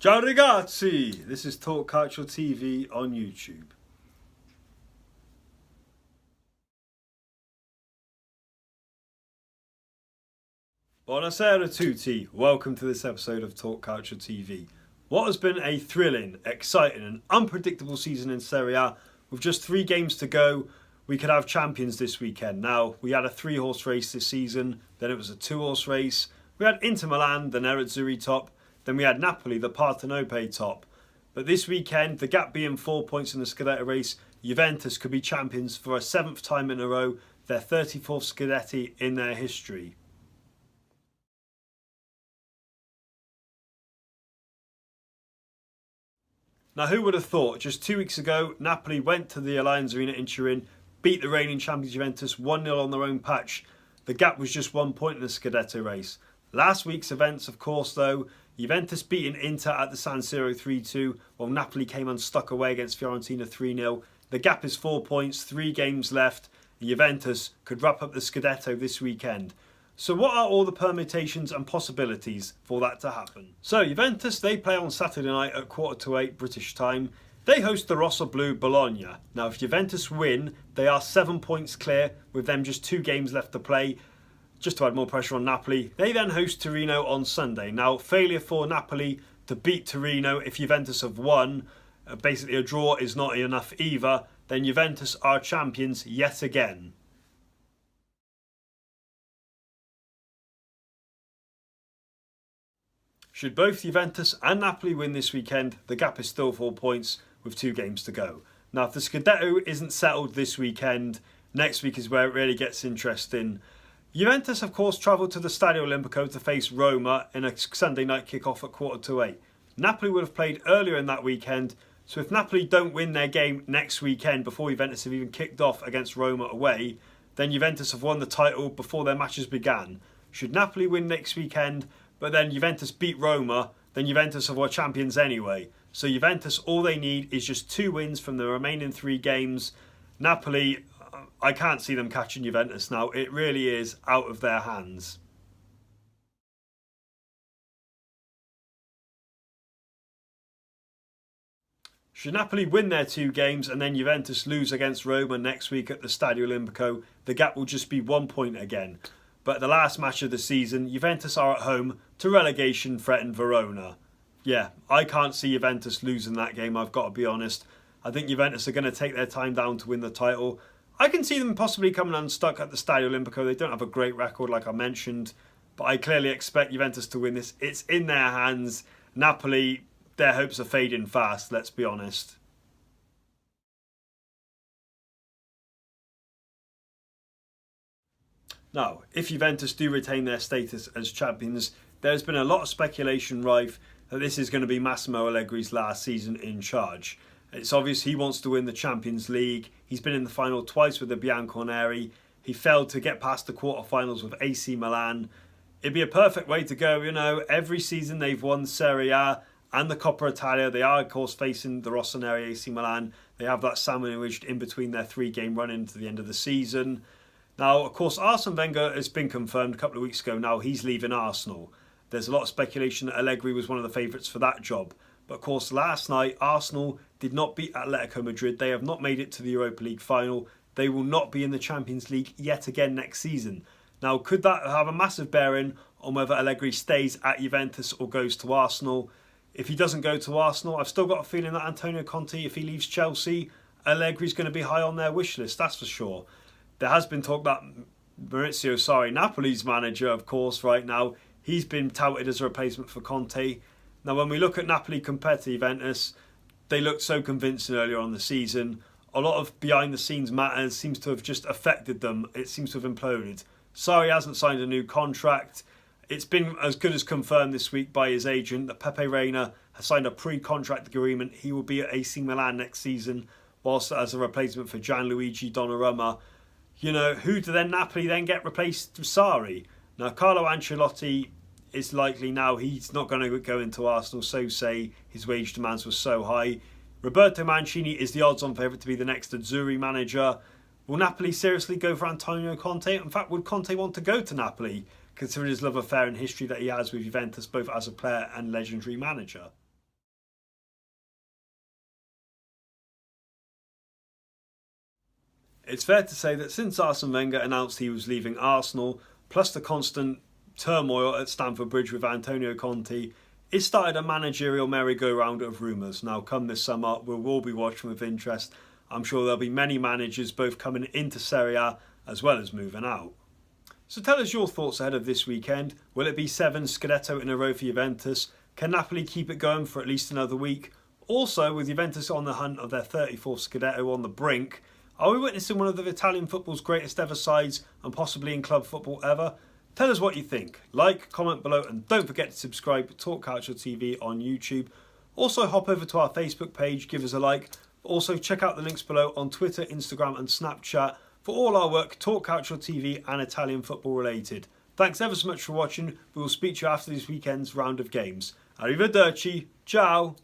Ciao ragazzi! This is Talk Calcio TV on YouTube. Buonasera tutti. Welcome to this episode of Talk Calcio TV. What has been a thrilling, exciting and unpredictable season in Serie A. With just 3 games to go, we could have champions this weekend. Now, we had a 3-horse race this season, then it was a 2-horse race. We had Inter Milan, the Nerazzurri top. Then we had Napoli, the Partenope top. But this weekend, the gap being 4 points in the Scudetto race, Juventus could be champions for a 7th time in a row, their 34th Scudetti in their history. Now, who would have thought? Just 2 weeks ago, Napoli went to the Allianz Arena in Turin, beat the reigning champions Juventus 1-0 on their own patch. The gap was just 1 point in the Scudetto race. Last week's events, of course, though, Juventus beating Inter at the San Siro 3-2, while Napoli came unstuck away against Fiorentina 3-0. The gap is 4 points, 3 games left. Juventus could wrap up the Scudetto this weekend. So what are all the permutations and possibilities for that to happen? So Juventus, they play on Saturday night at 7:45 British time. They host the Rosso-Blu Bologna. Now if Juventus win, they are 7 points clear with them just 2 games left to play. Just to add more pressure on Napoli, they then host Torino on Sunday. Now, failure for Napoli to beat Torino if Juventus have won, basically a draw is not enough either, then Juventus are champions yet again. Should both Juventus and Napoli win this weekend, the gap is still 4 points with 2 games to go. Now, if the Scudetto isn't settled this weekend, next week is where it really gets interesting. Juventus, of course, travelled to the Stadio Olimpico to face Roma in a Sunday night kick-off at 7:45. Napoli would have played earlier in that weekend, so if Napoli don't win their game next weekend before Juventus have even kicked off against Roma away, then Juventus have won the title before their matches began. Should Napoli win next weekend, but then Juventus beat Roma, then Juventus are champions anyway. So Juventus, all they need is just 2 wins from the remaining 3 games. Napoli, I can't see them catching Juventus now. It really is out of their hands. Should Napoli win their 2 games and then Juventus lose against Roma next week at the Stadio Olimpico, the gap will just be 1 point again. But the last match of the season, Juventus are at home to relegation-threatened Verona. Yeah, I can't see Juventus losing that game, I've got to be honest. I think Juventus are going to take their time down to win the title. I can see them possibly coming unstuck at the Stadio Olimpico. They don't have a great record, like I mentioned, but I clearly expect Juventus to win this. It's in their hands. Napoli, their hopes are fading fast, let's be honest. Now, if Juventus do retain their status as champions, there's been a lot of speculation rife that this is going to be Massimo Allegri's last season in charge. It's obvious he wants to win the Champions League. He's been in the final twice with the Bianconeri. He failed to get past the quarterfinals with AC Milan. It'd be a perfect way to go, you know. Every season they've won Serie A and the Coppa Italia. They are, of course, facing the Rossoneri AC Milan. They have that sandwiched in between their 3-game run into the end of the season. Now, of course, Arsene Wenger has been confirmed a couple of weeks ago now. He's leaving Arsenal. There's a lot of speculation that Allegri was one of the favourites for that job. But of course, last night, Arsenal did not beat Atletico Madrid. They have not made it to the Europa League final. They will not be in the Champions League yet again next season. Now, could that have a massive bearing on whether Allegri stays at Juventus or goes to Arsenal? If he doesn't go to Arsenal, I've still got a feeling that Antonio Conte, if he leaves Chelsea, Allegri's going to be high on their wish list, that's for sure. There has been talk that Maurizio Sarri, Napoli's manager, of course, right now, he's been touted as a replacement for Conte. Now, when we look at Napoli compared to Juventus, they looked so convincing earlier on the season. A lot of behind-the-scenes matters seems to have just affected them. It seems to have imploded. Sarri hasn't signed a new contract. It's been as good as confirmed this week by his agent that Pepe Reina has signed a pre-contract agreement. He will be at AC Milan next season, whilst as a replacement for Gianluigi Donnarumma. You know, who do then Napoli then get replaced with Sarri? Now, Carlo Ancelotti is likely now he's not going to go into Arsenal, so say his wage demands were so high. Roberto Mancini is the odds-on favourite to be the next Azzurri manager. Will Napoli seriously go for Antonio Conte? In fact, would Conte want to go to Napoli, considering his love affair and history that he has with Juventus, both as a player and legendary manager? It's fair to say that since Arsene Wenger announced he was leaving Arsenal, plus the constant turmoil at Stamford Bridge with Antonio Conte, it started a managerial merry-go-round of rumours. Now, come this summer, we'll all be watching with interest. I'm sure there'll be many managers both coming into Serie A as well as moving out. So tell us your thoughts ahead of this weekend. Will it be 7 Scudetto in a row for Juventus? Can Napoli keep it going for at least another week? Also, with Juventus on the hunt of their 34th Scudetto on the brink, are we witnessing one of the Italian football's greatest ever sides and possibly in club football ever? Tell us what you think. Like, comment below, and don't forget to subscribe to Talk Calcio TV on YouTube. Also, hop over to our Facebook page, give us a like. Also, check out the links below on Twitter, Instagram and Snapchat for all our work, Talk Calcio TV and Italian football related. Thanks ever so much for watching. We will speak to you after this weekend's round of games. Arrivederci. Ciao.